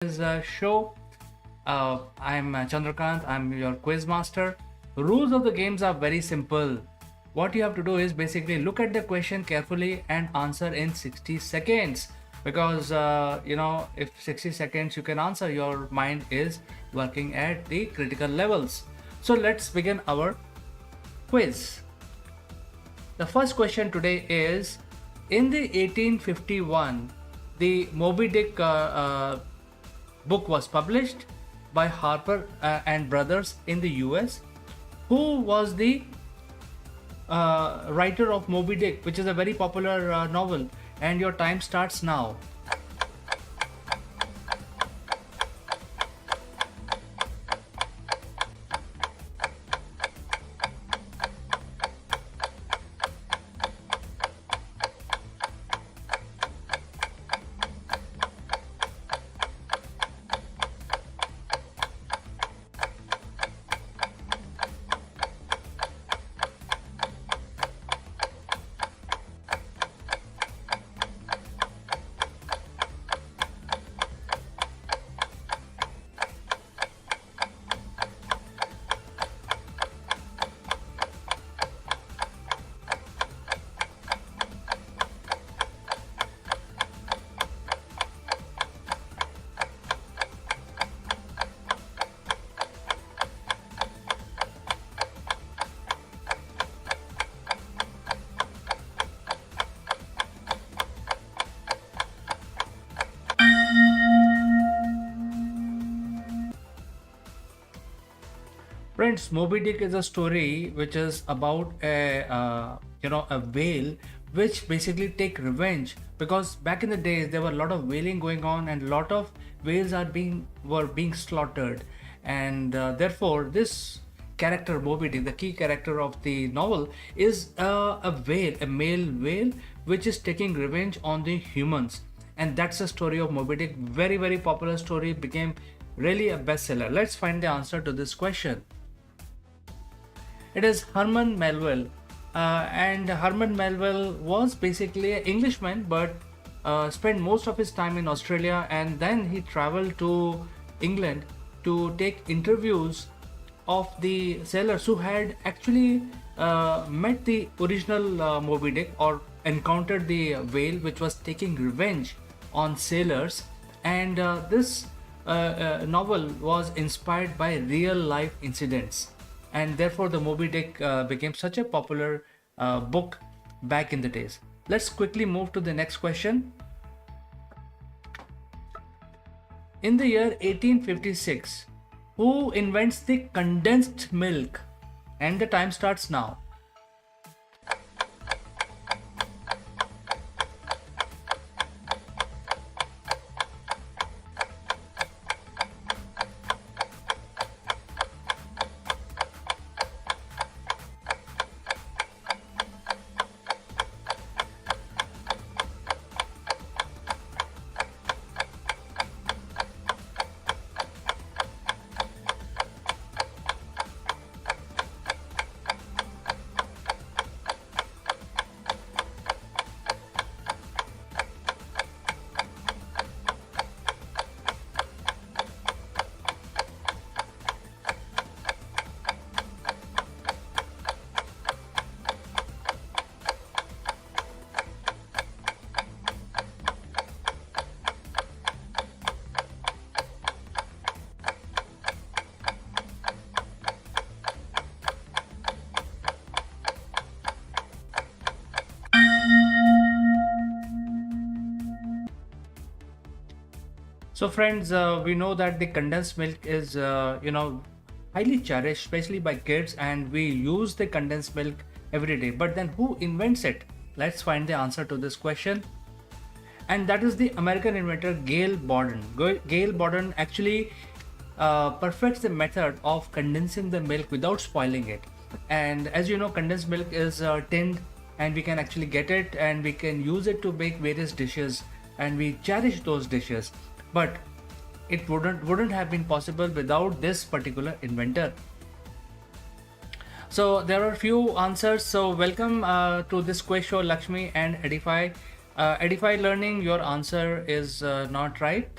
This show. I'm Chandrakant. I'm your quizmaster. Rules of the games are very simple. What you have to do is basically look at the question carefully and answer in 60 seconds. Because if 60 seconds you can answer, your mind is working at the critical levels. So let's begin our quiz. The first question today is: in the 1851, the Moby Dick book was published by Harper and Brothers in the US. Who was the writer of Moby Dick, which is a very popular novel? And your time starts now. Friends, Moby Dick is a story which is about a whale which basically take revenge, because back in the days there were a lot of whaling going on and a lot of whales were being slaughtered, and therefore this character Moby Dick, the key character of the novel, is a whale, a male whale, which is taking revenge on the humans, and that's the story of Moby Dick. Very very popular story, became really a bestseller. Let's find the answer to this question. It is Herman Melville, and Herman Melville was basically an Englishman, but spent most of his time in Australia, and then he traveled to England to take interviews of the sailors who had actually met the original Moby Dick, or encountered the whale which was taking revenge on sailors. And this novel was inspired by real life incidents, and therefore the Moby Dick became such a popular book back in the days. Let's quickly move to the next question. In the year 1856, who invents the condensed milk? And the time starts now. So friends, we know that the condensed milk is highly cherished, especially by kids, and we use the condensed milk every day. But then who invents it? Let's find the answer to this question. And that is the American inventor Gail Borden. Gail Borden actually perfects the method of condensing the milk without spoiling it. And as you know, condensed milk is tinned, and we can actually get it and we can use it to make various dishes, and we cherish those dishes. But it wouldn't have been possible without this particular inventor. So there are few answers. So welcome to this quiz show, Lakshmi and Edify. Edify Learning, your answer is not right.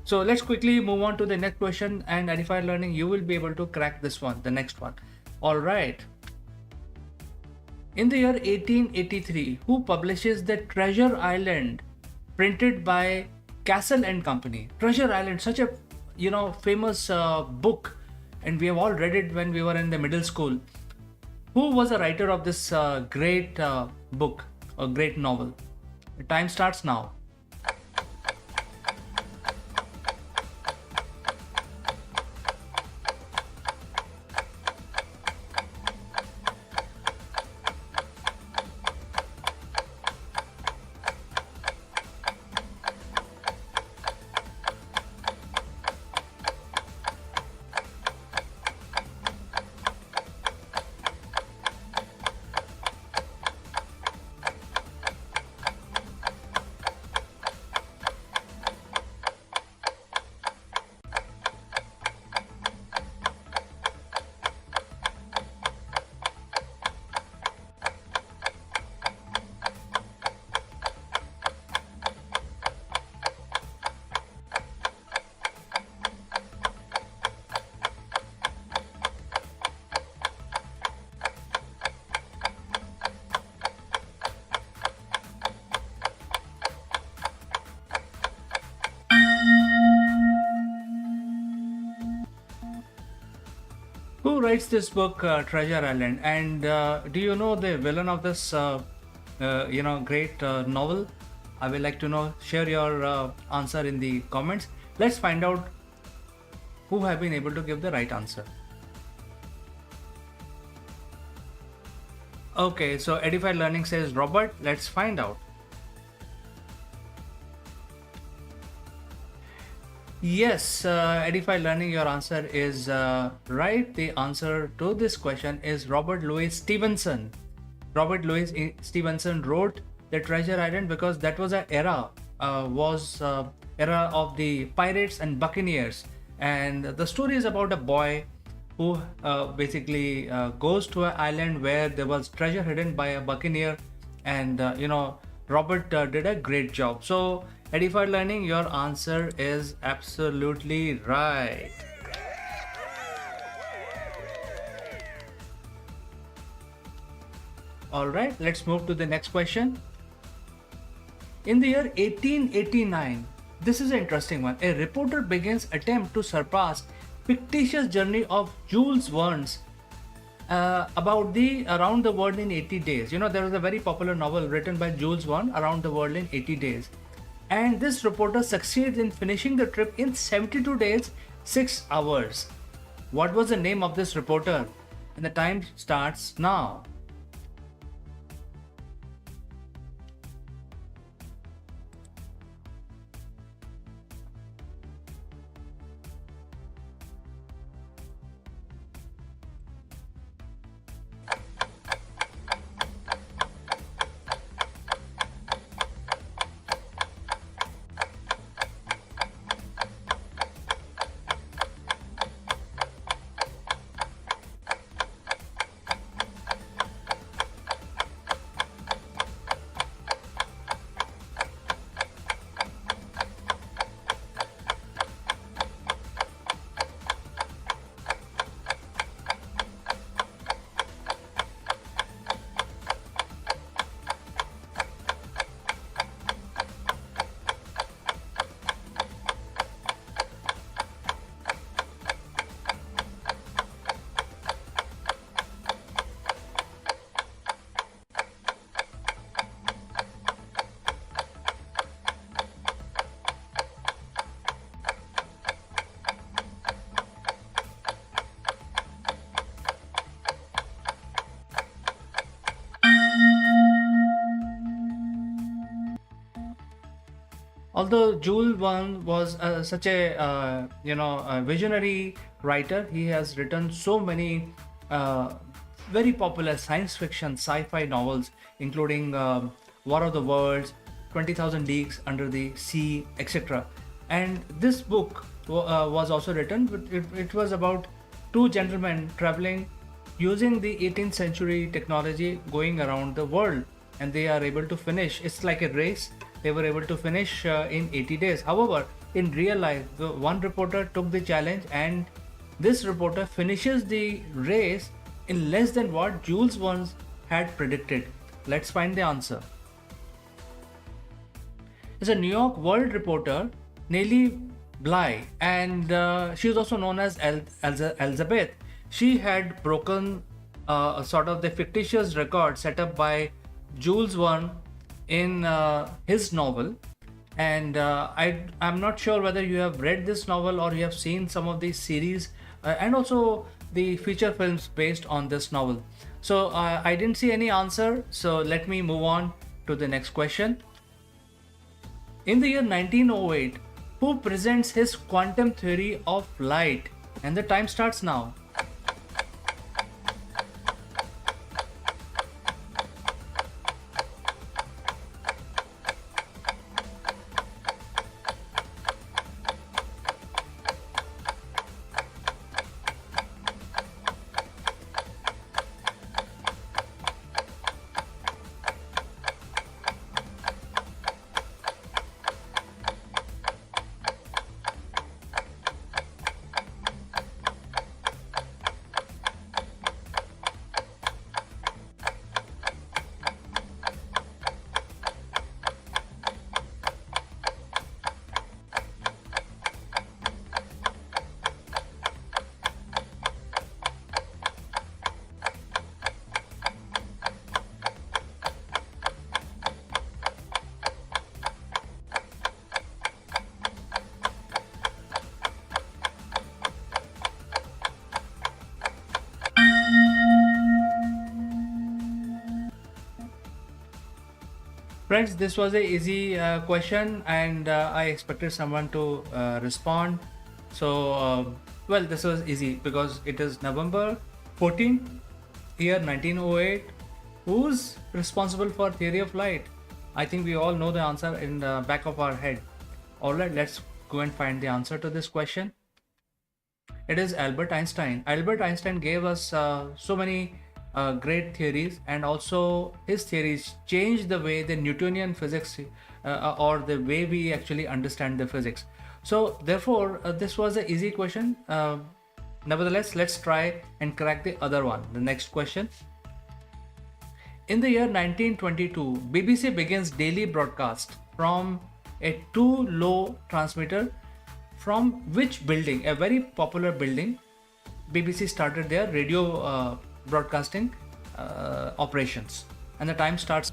So let's quickly move on to the next question, and Edified Learning, you will be able to crack this one, the next one. All right. In the year 1883, who publishes the Treasure Island, printed by Castle and Company? Treasure Island, such a famous book, and we have all read it when we were in the middle school. Who was the writer of this great book or great novel? The time starts now. Who writes this book, Treasure Island? And do you know the villain of this, great novel? I would like to know. Share your answer in the comments. Let's find out who have been able to give the right answer. Okay, so Edified Learning says Robert. Let's find out. Yes, Edified Learning, your answer is right. The answer to this question is Robert Louis Stevenson. Robert Louis Stevenson wrote the Treasure Island because that was an era, era of the pirates and buccaneers, and the story is about a boy who basically goes to an island where there was treasure hidden by a buccaneer, and Robert did a great job. So Edified Learning, your answer is absolutely right. All right, let's move to the next question. In the year 1889, this is an interesting one. A reporter begins attempt to surpass fictitious journey of Jules Verne's about the Around the World in 80 Days. There was a very popular novel written by Jules Verne, Around the World in 80 Days. And this reporter succeeds in finishing the trip in 72 days, 6 hours. What was the name of this reporter? And the time starts now. Although Jules Verne was such a a visionary writer, he has written so many very popular science fiction, sci-fi novels, including War of the Worlds, 20,000 Leagues Under the Sea, etc. And this book was also written, but it was about two gentlemen traveling using the 18th century technology, going around the world, and they are able to finish. It's like a race. They were able to finish in 80 days. However, in real life. The one reporter took the challenge, and this reporter finishes the race in less than what Jules Verne had predicted. Let's find the answer. Is a New York World reporter, Nellie Bly, and she is also known as Elizabeth. She had broken sort of the fictitious record set up by Jules Verne in his novel. And I'm not sure whether you have read this novel or you have seen some of these series and also the feature films based on this novel. So I didn't see any answer. So let me move on to the next question. In the year 1908, who presents his quantum theory of light? And the time starts now. Friends, this was a easy question, and I expected someone to respond. So, well, this was easy because it is November 14th, year 1908. Who's responsible for theory of light? I think we all know the answer in the back of our head. Alright, let's go and find the answer to this question. It is Albert Einstein. Albert Einstein gave us so many great theories, and also his theories changed the way the Newtonian physics or the way we actually understand the physics. So therefore this was an easy question. Nevertheless, let's try and crack the other one, the next question. In the year 1922, BBC begins daily broadcast from a too low transmitter. From which building, a very popular building, BBC started their radio broadcasting operations? And the time starts.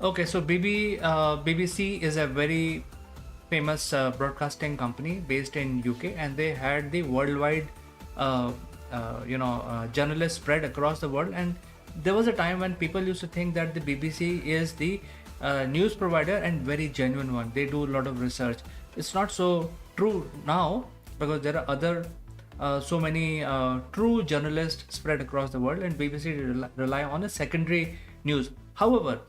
Okay, so BBC is a very famous broadcasting company based in UK, and they had the worldwide, journalists spread across the world. And there was a time when people used to think that the BBC is the news provider and very genuine one. They do a lot of research. It's not so true now because there are other so many true journalists spread across the world, and BBC rely on a secondary news. However,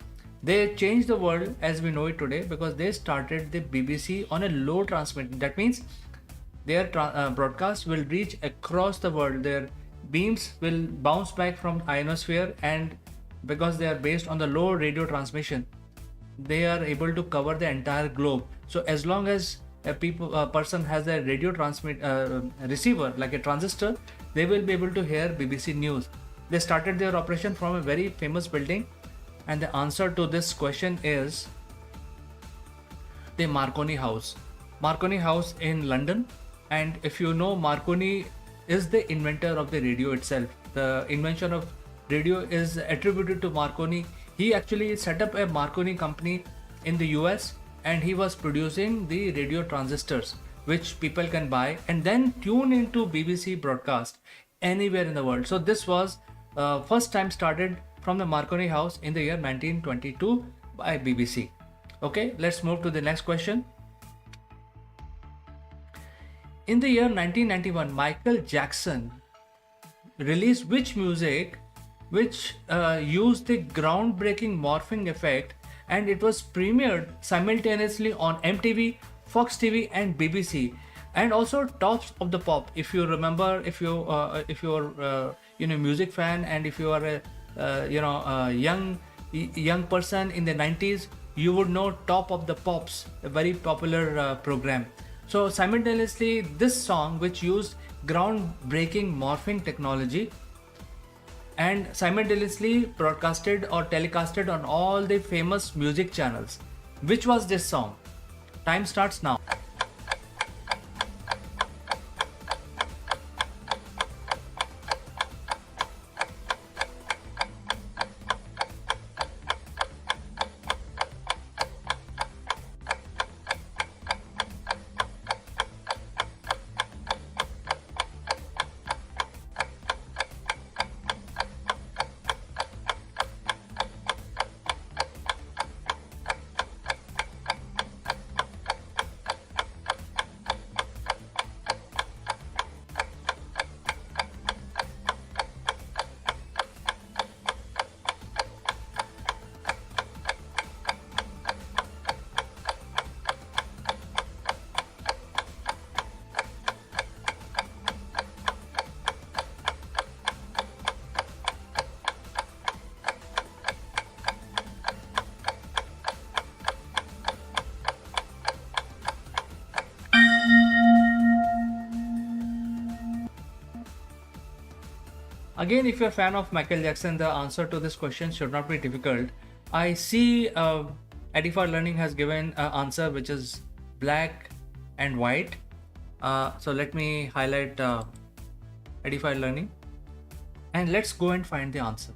they changed the world as we know it today because they started the BBC on a low transmit. That means their broadcast will reach across the world. Their beams will bounce back from ionosphere, and because they are based on the low radio transmission, they are able to cover the entire globe. So as long as a person has a radio receiver like a transistor, they will be able to hear BBC News. They started their operation from a very famous building And the answer to this question is the Marconi House. Marconi House in London. And if you know, Marconi is the inventor of the radio itself. The invention of radio is attributed to Marconi. He actually set up a Marconi company in the US, and he was producing the radio transistors which people can buy and then tune into BBC broadcast anywhere in the world. So this was first time started from the Marconi House in the year 1922 by BBC. Okay, let's move to the next question. In the year 1991, Michael Jackson released which music which used the groundbreaking morphing effect, and it was premiered simultaneously on MTV, Fox TV, and BBC, and also Tops of the Pop. If you remember, if you're music fan, and if you are a young person in the 90s, you would know Top of the Pops, a very popular program. So simultaneously, this song, which used groundbreaking morphing technology, and simultaneously broadcasted or telecasted on all the famous music channels. Which was this song? Time starts now. Again, if you're a fan of Michael Jackson, the answer to this question should not be difficult. I see Edify Learning has given an answer which is black and white. So let me highlight Edify Learning, and let's go and find the answer.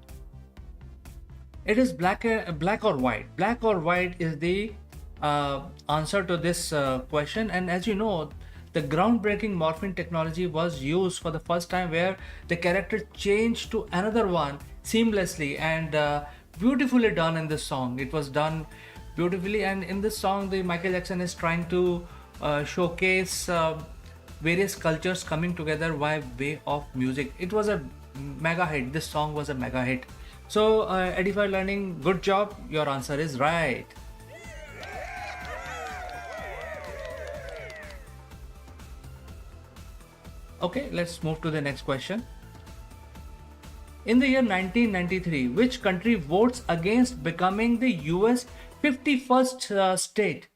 It is black or white. Black or white is the answer to this question. And as you know, the groundbreaking morphing technology was used for the first time, where the character changed to another one seamlessly, and beautifully done in this song. It was done beautifully, and in this song, the Michael Jackson is trying to showcase various cultures coming together by way of music. It was a mega hit. This song was a mega hit. So Edify Learning, good job. Your answer is right. Okay, let's move to the next question. In the year 1993, which country votes against becoming the US 51st state?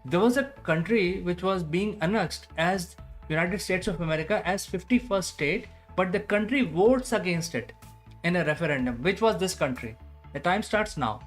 There was a country which was being annexed as United States of America as 51st state, but the country votes against it in a referendum. Which was this country? The time starts now.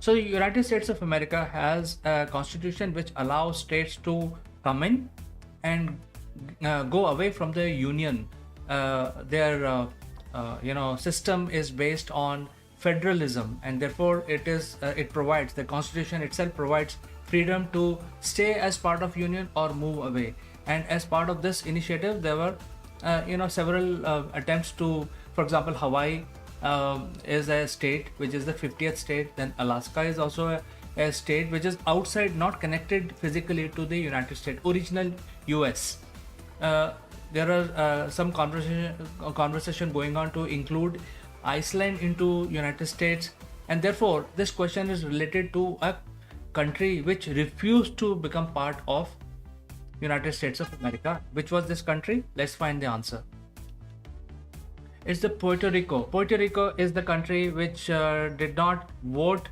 So the United States of America has a constitution which allows states to come in and go away from the union. Their system is based on federalism, and therefore it provides, the constitution itself provides freedom to stay as part of union or move away. And as part of this initiative, there were several attempts to, for example, Hawaii is a state which is the 50th state. Then Alaska is also a state which is outside, not connected physically to the United States, original US. There are some conversation going on to include Iceland into United States, and therefore this question is related to a country which refused to become part of United States of America. Which was this country? Let's find the answer. It's the Puerto Rico. Puerto Rico is the country which did not vote